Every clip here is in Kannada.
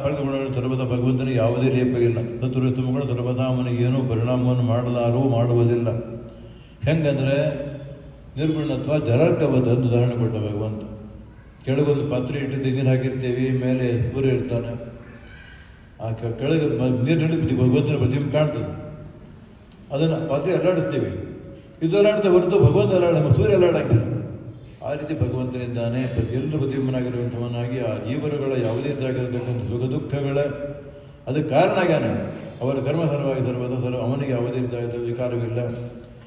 ಪಡೆದುಕೊಳ್ಳಲು ಸರ್ವದ ಭಗವಂತನಿಗೆ ಯಾವುದೇ ಲೇಪ ಇಲ್ಲ. ಶತ್ರುತ್ತಮಗಳು ಸರ್ವದಾ ಅವನಿಗೆ ಏನೂ ಪರಿಣಾಮವನ್ನು ಮಾಡಲಾರೂ ಮಾಡುವುದಿಲ್ಲ. ಹೆಂಗಂದರೆ ನಿರ್ಗುಣತ್ವ ಜಲರ್ಕವದ ಅಂತ ಉದಾಹರಣೆ ಕೊಟ್ಟ ಭಗವಂತ. ಕೆಳಗೊಂದು ಪಾತ್ರೆ ಇಟ್ಟು ನೀರು ಹಾಕಿರ್ತೀವಿ, ಮೇಲೆ ಸೂರ್ಯ ಇರ್ತಾನೆ. ಆ ಕೆಳಗೆ ನೀರು ನಡಿತೀವಿ, ಭಗವಂತನ ಪ್ರತಿಮೆ ಕಾಣ್ತದೆ. ಅದನ್ನು ಪಾತ್ರೆ ಅಲ್ಲಾಡಿಸ್ತೀವಿ, ಇದು ಅಲ್ಲಾಡ್ತಾ ಹೊರತು ಭಗವಂತ ಅಲ್ಲಾಡ, ಸೂರ್ಯ ಅಲ್ಲಾಡಂಗಿಲ್ಲ. ಆ ರೀತಿ ಭಗವಂತನಿದ್ದಾನೆ. ಎಲ್ಲರೂ ಪ್ರತಿಬಿಂಬನಾಗಿರುವಂಥವನಾಗಿ ಆ ಜೀವನಗಳ ಯಾವುದೇ ಆಗಿರತಕ್ಕಂಥ ಸುಖ ದುಃಖಗಳ ಅದಕ್ಕೆ ಕಾರಣ ಆಗ್ಯಾನೆ. ಅವರ ಕರ್ಮ ಸಲುವಾಗಿ ಅವನಿಗೆ ಯಾವುದೇ ವಿಕಾರವಿಲ್ಲ.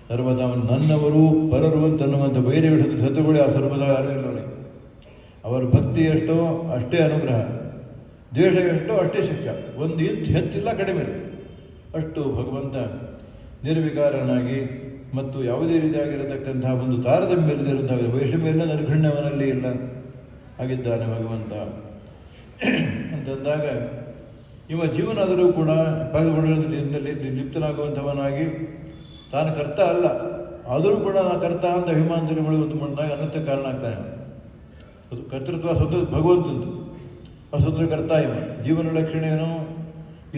ಸರ್ವದಾ ಅವನು ನನ್ನವರು ಪರರು ಅಂತನ್ನುವಂಥ ವೈರ್ಯಗಳ ಶತ್ರುಗಳೇ ಆ ಸರ್ವದಾ ಯಾರೂ ಇಲ್ಲ ಅವನಿಗೆ. ಅವರ ಭಕ್ತಿ ಎಷ್ಟೋ ಅಷ್ಟೇ ಅನುಗ್ರಹ, ದ್ವೇಷ ಎಷ್ಟೋ ಅಷ್ಟೇ ಶಿಕ್ಷ. ಒಂದು ಇಂಚು ಹೆಚ್ಚಿಲ್ಲ ಕಡಿಮೆ ಇಲ್ಲ. ಅಷ್ಟು ಭಗವಂತ ನಿರ್ವಿಕಾರನಾಗಿ ಮತ್ತು ಯಾವುದೇ ರೀತಿಯಾಗಿರತಕ್ಕಂತಹ ಒಂದು ತಾರತಮ್ಯ ಇಲ್ಲದಿರುವಂತಹ ವೈಷಮ್ಯ ನಿರ್ಘಣ್ಯವನಲ್ಲಿ ಇಲ್ಲ ಆಗಿದ್ದಾನೆ ಭಗವಂತ. ಅಂತಂದಾಗ ಇವ ಜೀವನಾದರೂ ಕೂಡ ಪಾಲ್ಗೊಳ್ಳೋದ್ರಿಂದಲೇ ಲಿಪ್ತನಾಗುವಂಥವನಾಗಿ ತಾನು ಕರ್ತ ಅಲ್ಲ, ಆದರೂ ಕೂಡ ನಾ ಕರ್ತ ಅಂತ ಅಭಿಮಾನದಲ್ಲಿ ಒಂದು ಮಾಡಿದಾಗ ಅನಂತ ಕಾರಣ ಆಗ್ತಾನೆ. ಕರ್ತೃತ್ವ ಸ್ವತಃ ಭಗವಂತಂದು, ಆ ಸ್ವತಃ ಕರ್ತ ಇವ. ಜೀವನ ಲಕ್ಷಣ ಏನು?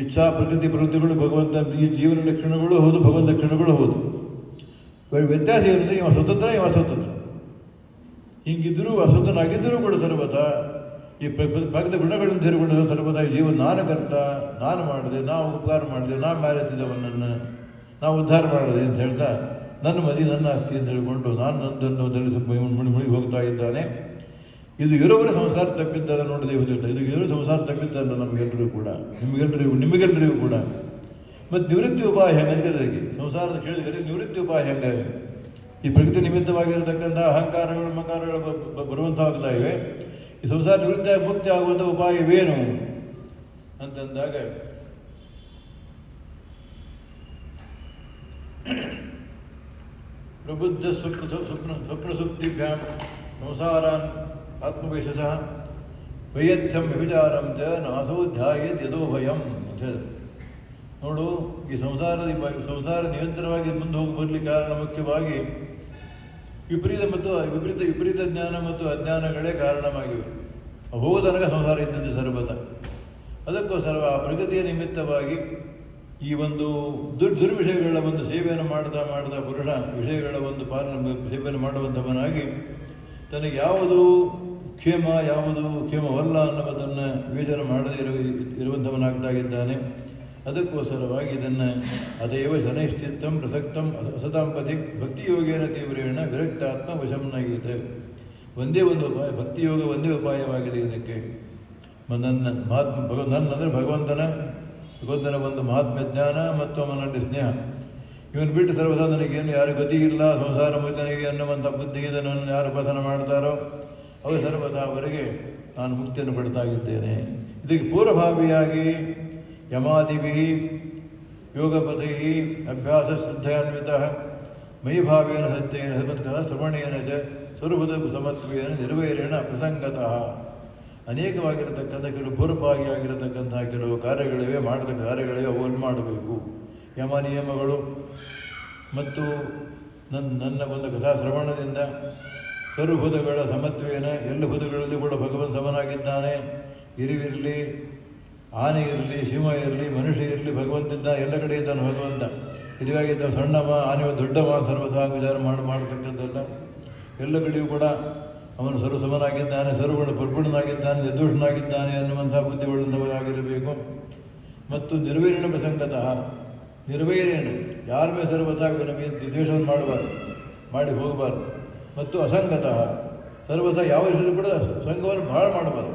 ಇಚ್ಛಾ ಪ್ರವೃತ್ತಿಗಳು ಭಗವಂತ. ಈ ಜೀವನ ಲಕ್ಷಣಗಳು ಹೌದು, ಭಗವಂತ ಲಕ್ಷಣಗಳು ಹೌದು. ವ್ಯತ್ಯಾಸ ಏನಂದರೆ ಇವ ಸ್ವತಂತ್ರ, ಇವ ಸ್ವತಂತ್ರ. ಹಿಂಗಿದ್ದರೂ ಅಸ್ವತಂತ್ರನಾಗಿದ್ದರೂ ಕೂಡ ಸರ್ವತ ಈ ಭಕ್ತ ಗುಣಗಳನ್ನು ಸೇರಿಕೊಂಡ ಸರ್ವತ ಜೀವ ನಾನು ಕರ್ತ, ನಾನು ಮಾಡಿದೆ, ನಾವು ಉಪಕಾರ ಮಾಡಿದೆ, ನಾವು ಮ್ಯಾರೆತ್ತಿದ್ದವನನ್ನು ನಾವು ಉದ್ಧಾರ ಮಾಡಿದೆ ಅಂತ ಹೇಳ್ತಾ ನನ್ನ ಮದಿ ನನ್ನ ಆಸ್ತಿ ಅಂತ ಹೇಳಿಕೊಂಡು ನಾನು ನಂದನ್ನು ತಿಳಿಸಿ ಮುಳುಗಿ ಹೋಗ್ತಾ ಇದ್ದಾನೆ. ಇದು ಇರೋವರ ಸಂಸಾರ ತಪ್ಪಿದ್ದಲ್ಲ ನೋಡಿದೆ. ಇದು ಇರೋ ಸಂಸಾರ ತಪ್ಪಿದ್ದಲ್ಲ ನಮಗೆಲ್ಲರಿಗೂ ಕೂಡ, ನಿಮಗೆಲ್ಲರಿಗೂ ಕೂಡ. ಮತ್ತು ನಿವೃತ್ತಿ ಉಪಾಯ ಹೆಂಗೆ ಸಂಸಾರದ ಕೇಳಿದರೆ ನಿವೃತ್ತಿ ಉಪಾಯ ಹೆಂಗೆ? ಈ ಪ್ರಕೃತಿ ನಿಮಿತ್ತವಾಗಿರತಕ್ಕಂಥ ಅಹಂಕಾರಗಳು ಮಕಾರಗಳು ಬರುವಂತಾಗ್ತಾ ಇವೆ. ಈ ಸಂಸಾರ ನಿವೃತ್ತಿ ಮುಕ್ತಿ ಆಗುವಂಥ ಉಪಾಯವೇನು ಅಂತಂದಾಗ ಪ್ರಬುದ್ಧ ಸ್ವಪ್ನ ಸುಪ್ತಿಭ್ಯಾಂ ಸಂಸಾರಾನ್ ಆತ್ಮವೇಶಃ ವೈಯಥ್ಯಂ ವ್ಯಭಿಚಾರಂ ಚ ನಾಸೋ ಧ್ಯಾಯೇತ್ ಯದೋ ಭಯಂ ಅಂತ ಹೇಳಿದೆ. ನೋಡು, ಈ ಸಂಸಾರ ನಿರಂತರವಾಗಿ ಮುಂದೆ ಹೋಗಿ ಬರಲಿಕ್ಕೆ ಕಾರಣ ಮುಖ್ಯವಾಗಿ ವಿಪರೀತ ಜ್ಞಾನ ಮತ್ತು ಅಜ್ಞಾನಗಳೇ ಕಾರಣವಾಗಿವೆ. ಹೋಗೋದನಗ ಸಂಸಾರ ಇದ್ದದ್ದು ಸರ್ವತ. ಅದಕ್ಕೋಸ್ಕರ ಆ ಪ್ರಗತಿಯ ನಿಮಿತ್ತವಾಗಿ ಈ ಒಂದು ದುರ್ವಿಷಯಗಳ ಒಂದು ಸೇವೆಯನ್ನು ಮಾಡ್ತಾ ಪುರುಷ ವಿಷಯಗಳ ಒಂದು ಸೇವೆಯನ್ನು ಮಾಡುವಂಥವನಾಗಿ ತನಗೆ ಯಾವುದು ಕ್ಷೇಮವಲ್ಲ ಅನ್ನುವುದನ್ನು ವಿವೇಚನೆ ಮಾಡದೇ ಇರುವಂಥವನಾಗ್ತಾ ಇದ್ದಾನೆ. ಅದಕ್ಕೋಸ್ಕರವಾಗಿ ಇದನ್ನು ಅದೇವ ಶನೈಶ್ಚಿತ್ತಂ ಪ್ರಸಕ್ತಂ ಅಸತಾಂಪತಿ ಭಕ್ತಿಯೋಗೇನ ತೀವ್ರೇಣ ವಿರಕ್ತಾತ್ಮ ವಶಂನಾಗಿದೆ. ಒಂದೇ ಒಂದು ಉಪಾಯ, ಭಕ್ತಿಯೋಗ ಒಂದೇ ಉಪಾಯವಾಗಿದೆ ಇದಕ್ಕೆ. ನನ್ನಂದರೆ ಭಗವಂತನ ಒಂದು ಮಹಾತ್ಮ ಜ್ಞಾನ ಮತ್ತು ಅವನಲ್ಲಿ ಸ್ನೇಹ. ಇವನು ಬಿಟ್ಟು ಸರ್ವದಾ ನನಗೇನು ಯಾರು ಗತಿ ಇಲ್ಲ, ಸಂಸಾರ ಮುಕ್ತನಿಗೆ ಅನ್ನುವಂಥ ಬುದ್ಧಿಗೆ ಇದನ್ನು ಯಾರು ಉಪಾಸನ ಮಾಡ್ತಾರೋ ಅವರು ಸರ್ವದಾ ಅವರಿಗೆ ನಾನು ಮುಕ್ತಿಯನ್ನು ಪಡ್ತಾಗಿದ್ದೇನೆ. ಇದಕ್ಕೆ ಪೂರ್ವಭಾವಿಯಾಗಿ ಯಮಾದಿಭಿ ಯೋಗಪಥೈ ಅಭ್ಯಾಸ ಶ್ರದ್ಧೆಯಾನ್ವಿತ ಮೈಭಾವೇನ ಸತ್ಯೇನ ಸಮತ್ಕಃ ಶ್ರವಣೇನ ಚ ಸ್ವರೂಪದ ಸಮತ್ವೇನ ನಿರ್ವೈರೇಣ ಪ್ರಸಂಗತಃ. ಅನೇಕವಾಗಿರತಕ್ಕಂಥ ಕೆಲವು ಪೂರ್ವಭಾಗಿಯಾಗಿರತಕ್ಕಂತಹ ಕೆಲವು ಕಾರ್ಯಗಳಿವೆ, ಮಾಡತಕ್ಕ ಕಾರ್ಯಗಳಿವೆ, ಅವನ್ನು ಮಾಡಬೇಕು. ಯಮ ನಿಯಮಗಳು ಮತ್ತು ನನ್ನ ಒಂದು ಕಥಾ ಶ್ರವಣದಿಂದ ಸರ್ವಭೂತಗಳ ಸಮತ್ವೇನ ಎಲ್ಲ ಭೂತಗಳಲ್ಲಿ ಕೂಡ ಭಗವಂತ ಸಮನಾಗಿದ್ದಾನೆ. ಇರುವಿರಲಿ, ಆನೆ ಇರಲಿ, ಸಿಂಹ ಇರಲಿ, ಮನುಷ್ಯ ಇರಲಿ, ಭಗವಂತಿದ್ದ ಎಲ್ಲ ಕಡೆ ಇದ್ದಾನೆ ಭಗವಂತ. ಇದಾಗಿದ್ದ ಸಣ್ಣವ ಆನೆ ದೊಡ್ಡವ ಸರ್ವದಾ ವಿಚಾರ ಮಾಡತಕ್ಕಂಥಲ್ಲ. ಎಲ್ಲ ಕಡೆಯೂ ಕೂಡ ಅವನು ಸರ್ವಸಮನಾಗಿದ್ದಾನೆ, ಸರ್ವಗುಣ ಪರಿಪೂರ್ಣನಾಗಿದ್ದಾನೆ, ನಿರ್ದೋಷನಾಗಿದ್ದಾನೆ ಅನ್ನುವಂಥ ಬುದ್ಧಿಗೊಳ್ಳುವಂಥವರಾಗಿರಬೇಕು. ಮತ್ತು ನಿರ್ವೈರಣ ಪ್ರಸಂಗತಃ ನಿರ್ವೈರೇಣ ಯಾರ ಮೇಲೆ ಸರ್ವತಾ ನಮಗೆ ದ್ವೇಷವನ್ನು ಮಾಡಿ ಹೋಗಬಾರ್ದು. ಮತ್ತು ಅಸಂಗತಃ ಸರ್ವತಾ ಯಾವ ವಿಷಯದಲ್ಲೂ ಕೂಡ ಸಂಘವನ್ನು ಭಾಳ ಮಾಡಬಾರ್ದು.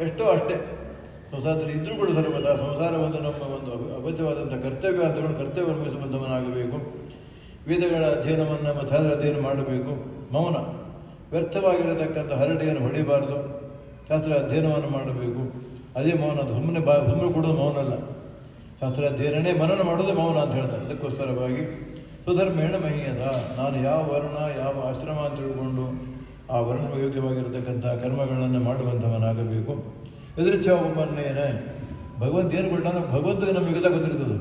ಎಷ್ಟೋ ಅಷ್ಟೇ ಸಂಸಾರದಲ್ಲಿ ಇದ್ದರೂ ಕೂಡ ಸರ್ವತಾ ಸಂಸಾರವನ್ನು ನಮ್ಮ ಒಂದು ಅಗತ್ಯವಾದಂಥ ಕರ್ತವ್ಯ ಅಂತಕೊಂಡು ಕರ್ತವ್ಯವನ್ನು ವಹಿಸುವಂಥವನಾಗಬೇಕು. ವೇದಗಳ ಅಧ್ಯಯನವನ್ನು ಮತ್ತು ಶಾಸ್ತ್ರ ಅಧ್ಯಯನ ಮಾಡಬೇಕು. ಮೌನ, ವ್ಯರ್ಥವಾಗಿರತಕ್ಕಂಥ ಹರಟೆಯನ್ನು ಹೊಡಿಬಾರ್ದು. ಶಾಸ್ತ್ರ ಅಧ್ಯಯನವನ್ನು ಮಾಡಬೇಕು. ಅದೇ ಮೌನ. ಸುಮ್ಮನೆ ಕೊಡೋದು ಮೌನ ಅಲ್ಲ. ಶಾಸ್ತ್ರ ಅಧ್ಯಯನನೇ ಮನನ ಮಾಡೋದು ಮೌನ ಅಂತ ಹೇಳ್ತಾರೆ. ಅದಕ್ಕೋಸ್ಕರವಾಗಿ ಸ್ವಧರ್ಮೇಣ ಮಹೀಯದ, ನಾನು ಯಾವ ವರ್ಣ ಯಾವ ಆಶ್ರಮ ಅಂತ ತಿಳ್ಕೊಂಡು ಆ ವರ್ಣ ಯೋಗ್ಯವಾಗಿರತಕ್ಕಂಥ ಕರ್ಮಗಳನ್ನು ಮಾಡುವಂಥವನಾಗಬೇಕು. ಎದುರಿಚ್ಛ ಉಪನ್ನೇನ ಭಗವಂತ ಏನು ಕೊಡ್ತಾನೋ ಭಗವಂತಗೆ ನಮಗೆಲ್ಲ ಗೊತ್ತಿರ್ತದೆ.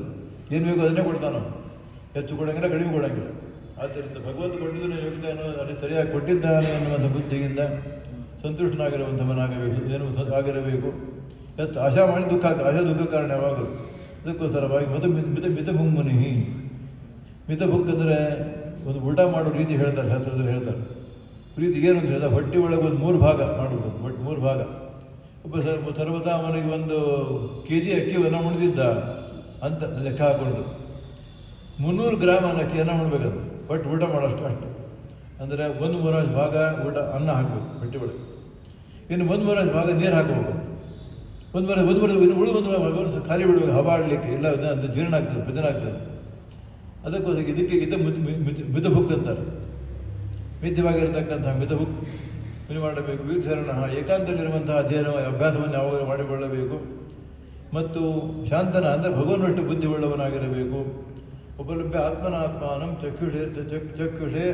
ಏನು ಬೇಕು ಅದನ್ನೇ ಕೊಡ್ತಾನೋ, ಹೆಚ್ಚು ಕೊಡೋಂಗಿಲ್ಲ, ಕಡಿಮೆ ಕೊಡೋಂಗಿಲ್ಲ. ಆದ್ದರಿಂದ ಭಗವಂತ ಕೊಟ್ಟಿದ್ದನ್ನು ಯೋಗ್ಯತೆ ಅಲ್ಲಿ ಸರಿಯಾಗಿ ಕೊಟ್ಟಿದ್ದಾನೆ ಅನ್ನುವಂಥ ಬುದ್ಧಿಯಿಂದ ಸಂತುಷ್ಟನಾಗಿರುವಂಥವನಾಗಬೇಕು, ಏನು ಆಗಿರಬೇಕು. ಎತ್ತು ಆಶಾ ಮಾಡಿ ದುಃಖ ಆಗ್ತದೆ. ಆಶಾ ದುಃಖ ಕಾರಣ ಯಾವಾಗಲೂ. ಅದಕ್ಕೋಸ್ಕರವಾಗಿ ಮಿತ ಮುನಿ ಮಿತ ಬುಕ್ ಅಂದರೆ ಒಂದು ಊಟ ಮಾಡೋ ರೀತಿ ಹೇಳ್ತಾರೆ, ಶಾಸ್ತ್ರದಲ್ಲಿ ಹೇಳ್ತಾರೆ. ಪ್ರೀತಿ ಏನು ಅಂತ ಹೇಳಿದ ಹೊಟ್ಟೆ ಒಳಗೆ ಒಂದು 3 ಭಾಗ ಮಾಡುವುದು, ಒಟ್ಟು 3 ಭಾಗ. ಒಬ್ಬ ಸರ್ವತಾ ಅವನಿಗೆ 1 kg ಅಕ್ಕಿಯನ್ನು ಉಳಿದಿದ್ದ ಅಂತ ಲೆಕ್ಕ ಹಾಕೊಂಡು 300 ಗ್ರಾಮ್ ಅಕ್ಕಿಯನ್ನು ಉಣ್ಬೇಕದು, ಒಟ್ಟು ಊಟ ಮಾಡೋಷ್ಟು ಅಷ್ಟು. ಅಂದರೆ 1/3 ಭಾಗ ಊಟ ಅನ್ನ ಹಾಕಬೇಕು ಹೊಟ್ಟೆ ಒಳಗೆ, ಇನ್ನು 1/3 ಭಾಗ ನೀರು ಹಾಕಬೇಕು. ಉಳಿದು ಭಾಗ ಖಾಲಿ ಬಿಡಬೇಕು, ಹವಾ ಆಡಲಿಕ್ಕೆ ಇಲ್ಲ, ಅದು ಜೀರ್ಣ ಆಗ್ತದೆ, ಭಜನ ಆಗ್ತದೆ. ಅದಕ್ಕೋಸ್ಕರ ಇದಕ್ಕೆ ಮಿತ ಬುಕ್ ಅಂತಾರೆ. ಮಿತವಾಗಿರತಕ್ಕಂತಹ ಮಿತ ಬುಕ್ ಮಾಡಬೇಕು. ವಿಚಾರಣ ಏಕಾಂತದಲ್ಲಿರುವಂತಹ ಅಧ್ಯಯನ ಅಭ್ಯಾಸವನ್ನು ಯಾವಾಗ ಮಾಡಿಕೊಳ್ಳಬೇಕು. ಮತ್ತು ಶಾಂತನ ಅಂದರೆ ಭಗವನ್ನಷ್ಟು ಬುದ್ಧಿ ಉಳ್ಳವನಾಗಿರಬೇಕು. ಉಪಲಭ್ಯ ಆತ್ಮನಾತ್ಮಾನಂ ಚಕ್ಷುಷೇ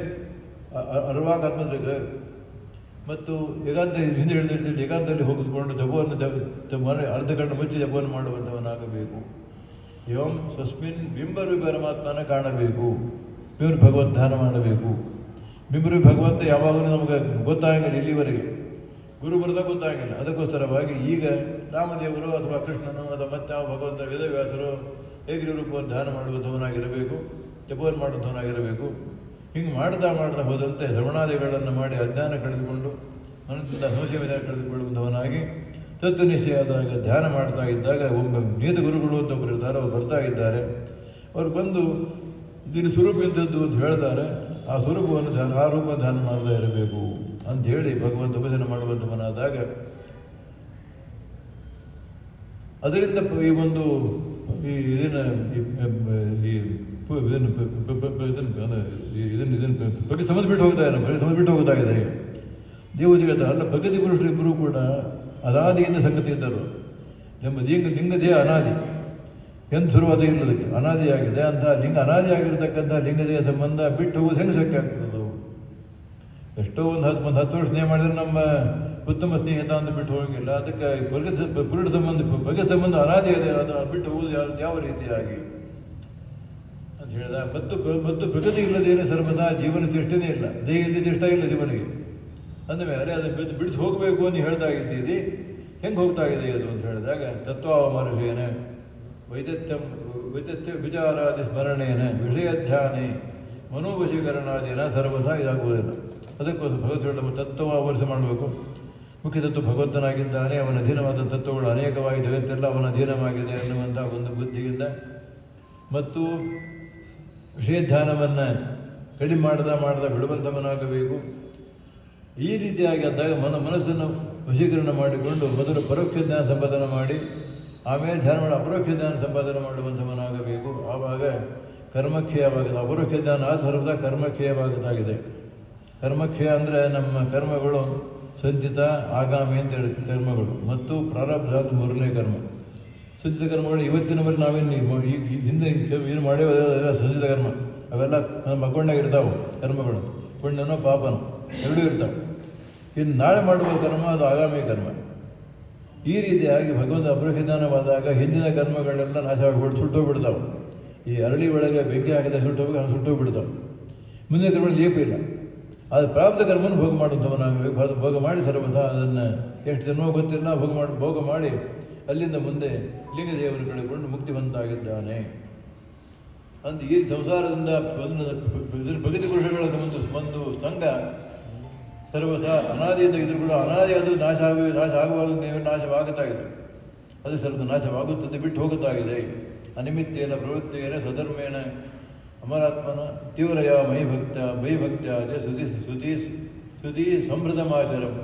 ಅರ್ವಾಗಾತ್ಮಕ. ಮತ್ತು ಏಕಾಂತ ಹಿಂದೆ ಹೇಳಿದ್ರೆ ಏಕಾಂತದಲ್ಲಿ ಹೋಗಿಕೊಂಡು ಜಪವನ್ನು ಅರ್ಧ ಗಂಟೆ ಮುಚ್ಚಿ ಜಪವನ್ನು ಮಾಡುವಂಥವನಾಗಬೇಕು. ಏವಂ ಸ್ವಸ್ಮಿನ್ ಬಿಂಬರು ಪರಮಾತ್ಮನ ಕಾಣಬೇಕು. ಇವರು ಭಗವದ್ಧಾನ ಮಾಡಬೇಕು. ಬಿಂಬರು ಭಗವಂತ ಯಾವಾಗಲೂ ನಮಗೆ ಗೊತ್ತಾಗಿಲ್ಲ, ಇಲ್ಲಿವರೆಗೆ ಗುರು ಬರೆದ ಗೊತ್ತಾಗಿಲ್ಲ. ಅದಕ್ಕೋಸ್ಕರವಾಗಿ ಈಗ ರಾಮದೇವರು ಅಥವಾ ಕೃಷ್ಣನು ಅಥವಾ ಮತ್ತೆ ಭಗವಂತ ವೇದವ್ಯಾಸರು ಹೇಗೆ ರೂಪವನ್ನು ಧ್ಯಾನ ಮಾಡುವಂಥವನಾಗಿರಬೇಕು, ಜಪವನ್ನು ಮಾಡುವಂಥವನಾಗಿರಬೇಕು. ಹಿಂಗೆ ಮಾಡ್ತಾ ಹೋದಂತೆ ಶ್ರವಣಾದಿಗಳನ್ನು ಮಾಡಿ ಅಜ್ಞಾನ ಕಳೆದುಕೊಂಡು ಮನಸ್ಸಿಂದ ಸಂಶಯ ಕಳೆದುಕೊಳ್ಳುವಂಥವನಾಗಿ ತತ್ವನಿಶ್ಚಯದಾಗ ಧ್ಯಾನ ಮಾಡ್ತಾ ಇದ್ದಾಗ ಒಬ್ಬ ನೇತ ಗುರುಗಳು ಅಂತ ಒಬ್ಬರು ಇರ್ತಾರೆ. ಅವ್ರು ಬರ್ತಾ ಇದ್ದಾರೆ. ಅವ್ರು ಬಂದು ಇದನ್ನು ಸ್ವರೂಪ ಇಂಥದ್ದು ಅಂತ ಹೇಳ್ತಾರೆ. ಆ ಸ್ವರೂಪವನ್ನು ಆ ರೂಪವನ್ನು ಧ್ಯಾನ ಮಾಡ್ತಾ ಇರಬೇಕು ಅಂತ ಹೇಳಿ ಭಗವಂತ ಉಪದೇಶ ಮಾಡುವಂಥವನಾದಾಗ ಅದರಿಂದ ಈ ಒಂದು ಬಗ್ಗೆ ಸಮಸ್ಬಿಟ್ಟು ಹೋಗ್ತಾ ಇದ್ದಾರೆ. ದೇವತೆಗಳ ಅಲ್ಲ, ಭಗತಿ ಪುರುಷರು ಇಬ್ಬರು ಕೂಡ ಅನಾದಿಯಿಂದ ಸಂಗತಿ ಇದ್ದರು. ನಮ್ಮ ಲಿಂಗದೇಹ ಅನಾದಿ, ಎಂದು ಶುರುವಾದ ಇಲ್ಲದಕ್ಕೆ ಅನಾದಿಯಾಗಿದೆ ಅಂತ ಲಿಂಗ ಅನಾದಿಯಾಗಿರ್ತಕ್ಕಂಥ ಲಿಂಗದೇಹ ಸಂಬಂಧ ಬಿಟ್ಟು ಹೋಗೋದು ಹೆಂಗೆ ಶಕ್ಯ ಆಗ್ತದೆ? ಎಷ್ಟೋ ಒಂದು 10 ವರ್ಷ ಸ್ನೇಹ ಮಾಡಿದ್ರೆ ನಮ್ಮ ಉತ್ತಮ ಸ್ನೇಹಿತ ಅಂತ ಬಿಟ್ಟು ಹೋಗಿಲ್ಲ. ಅದಕ್ಕೆ ಪುರುಷ ಸಂಬಂಧ ಬಗ್ಗೆ ಸಂಬಂಧ ಅನಾದಿ ಇದೆ, ಅದು ಬಿಟ್ಟು ಹೋಗುದು ಯಾವ ರೀತಿಯಾಗಿ ಅಂತ ಹೇಳಿದ. ಮತ್ತು ಪ್ರಗತಿ ಇಲ್ಲದೇನೆ ಸರ್ವದಾ ಜೀವನ ಚೇಷ್ಟನೇ ಇಲ್ಲ, ದೇಹ ಇಲ್ಲದೆ ಇಷ್ಟ ಇಲ್ಲ ಜೀವನಿಗೆ. ಅಂದಮೇಲೆ ಅದು ಬಿಡಿಸಿ ಹೋಗಬೇಕು ಅಂತ ಹೇಳ್ತಾ ಇದ್ದೀರಿ, ಹೆಂಗೆ ಹೋಗ್ತಾ ಇದೆ ಅದು ಅಂತ ಹೇಳಿದಾಗ ತತ್ವಾವಮರ್ಶೇನ ವೈದ್ಯತ್ಯ ವಿಚಾರಾದಿ ಸ್ಮರಣೇನ ವಿಷಯಧ್ಯಾನೇ ಮನೋವಶೀಕರಣಾದಿನ ಸರ್ವದಾ ಇದಾಗುವುದಿಲ್ಲ. ಅದಕ್ಕೋಸ್ಕರ ಭಗವದ್ಗೀತೆ ತತ್ವಾವರ್ಷ ಮಾಡಬೇಕು. ಮುಖ್ಯ ತತ್ವ ಭಗವಂತನಾಗಿದ್ದಾನೆ, ಅವನ ಅಧೀನವಾದ ತತ್ವಗಳು ಅನೇಕವಾಗಿ ಜಗತ್ತೆಲ್ಲ ಅವನ ಅಧೀನವಾಗಿದೆ ಅನ್ನುವಂಥ ಒಂದು ಬುದ್ಧಿಯಿಂದ ಮತ್ತು ವಿಷಯಧ್ಯಾನವನ್ನು ಕಡಿಮೆ ಮಾಡದ ಬಿಡುವಂಥವನಾಗಬೇಕು. ಈ ರೀತಿಯಾಗಿ ಆದಾಗ ಮನಸ್ಸನ್ನು ವಶೀಕರಣ ಮಾಡಿಕೊಂಡು ಮೊದಲು ಪರೋಕ್ಷ ಜ್ಞಾನ ಸಂಪಾದನೆ ಮಾಡಿ ಆಮೇಲೆ ಧ್ಯಾನ ಮಾಡಿ ಅಪರೋಕ್ಷ ಜ್ಞಾನ ಸಂಪಾದನೆ ಮಾಡುವಂಥವನಾಗಬೇಕು. ಆವಾಗ ಕರ್ಮಕ್ಷಯವಾಗಿದೆ. ಅಪರೋಕ್ಷ ಜ್ಞಾನ ಆ ಸರ್ವದ ಕರ್ಮಕ್ಷಯವಾಗದಾಗಿದೆ. ಕರ್ಮಕ್ಷಯ ಅಂದರೆ ನಮ್ಮ ಕರ್ಮಗಳು ಸಂಚಿತ ಆಗಾಮಿ ಅಂತ ಹೇಳಿ ಕರ್ಮಗಳು ಮತ್ತು ಪ್ರಾರಬ್ಧ ಅಂತ 3ನೇ ಕರ್ಮ. ಸಂಚಿತ ಕರ್ಮಗಳು ಇವತ್ತಿನವರೆಗೆ ನಾವೇನು ಹಿಂದೆ ಏನು ಮಾಡೇವಲ್ಲ ಸಂಚಿತ ಕರ್ಮ, ಅವೆಲ್ಲ ನಮ್ಮ ಅಕೌಂಟಾಗ ಇರ್ತಾವೆ ಕರ್ಮಗಳು. ಪುಣ್ಯನೋ ಪಾಪನೋ ಎರಡೂ ಇರ್ತಾವೆ. ಇನ್ನು ನಾಳೆ ಮಾಡುವ ಕರ್ಮ ಅದು ಆಗಾಮಿ ಕರ್ಮ. ಈ ರೀತಿಯಾಗಿ ಭಗವಂತ ಅಪರಿಚಿತವಾದಾಗ ಹಿಂದಿನ ಕರ್ಮಗಳೆಲ್ಲ ನಾಶವಾಗಿ ಸುಟ್ಟೋಗ್ಬಿಡ್ತಾವೆ. ಈ ಅರಳಿ ಒಳಗೆ ಬೆಂಕಿ ಹಾಕಿದ ಸುಟ್ಟೋಗ್ಬಿಡ್ತಾವೆ. ಮುಂದಿನ ಕರ್ಮ ಲೇಪ ಇಲ್ಲ. ಅದು ಪ್ರಾಪ್ತ ಕರ್ಮವನ್ನು ಭೋಗ ಮಾಡುವಂಥವನಾಗಬೇಕು. ಅದು ಭೋಗ ಮಾಡಿ ಸರ್ವಥ ಅದನ್ನು ಎಷ್ಟು ಜನ್ಮ ಗೊತ್ತಿಲ್ಲ ಭೋಗ ಮಾಡಿ ಅಲ್ಲಿಂದ ಮುಂದೆ ಲಿಂಗದೇವರು ಕಳೆದುಕೊಂಡು ಮುಕ್ತಿವಂತಾಗಿದ್ದಾನೆ ಅಂತ. ಈ ಸಂಸಾರದಿಂದ ಭಗತಿ ಪುರುಷಗಳ ಒಂದು ಸಂಘ ಸರ್ವಥ ಅನಾದಿಯಿಂದ ಇದ್ರು ಕೂಡ ಅನಾದಿಯಾದ ನಾಶ ಆಗುವಾಗ ನಾಶವಾಗುತ್ತಾ ಇದೆ. ಅದು ಸ್ವಲ್ಪ ನಾಶವಾಗುತ್ತದೆ, ಬಿಟ್ಟು ಹೋಗುತ್ತಾಗಿದೆ. ಅನಿಮಿತ್ತೇನ ಪ್ರವೃತ್ತೇನ ಸ್ವಧರ್ಮೇಣ ಅಮರಾತ್ಮನ ತೀವ್ರಯ ಮೈಭಕ್ತ್ಯಾದಿ ಸ್ತುತಿ ಸಂಭೃತಮಾಚರಂ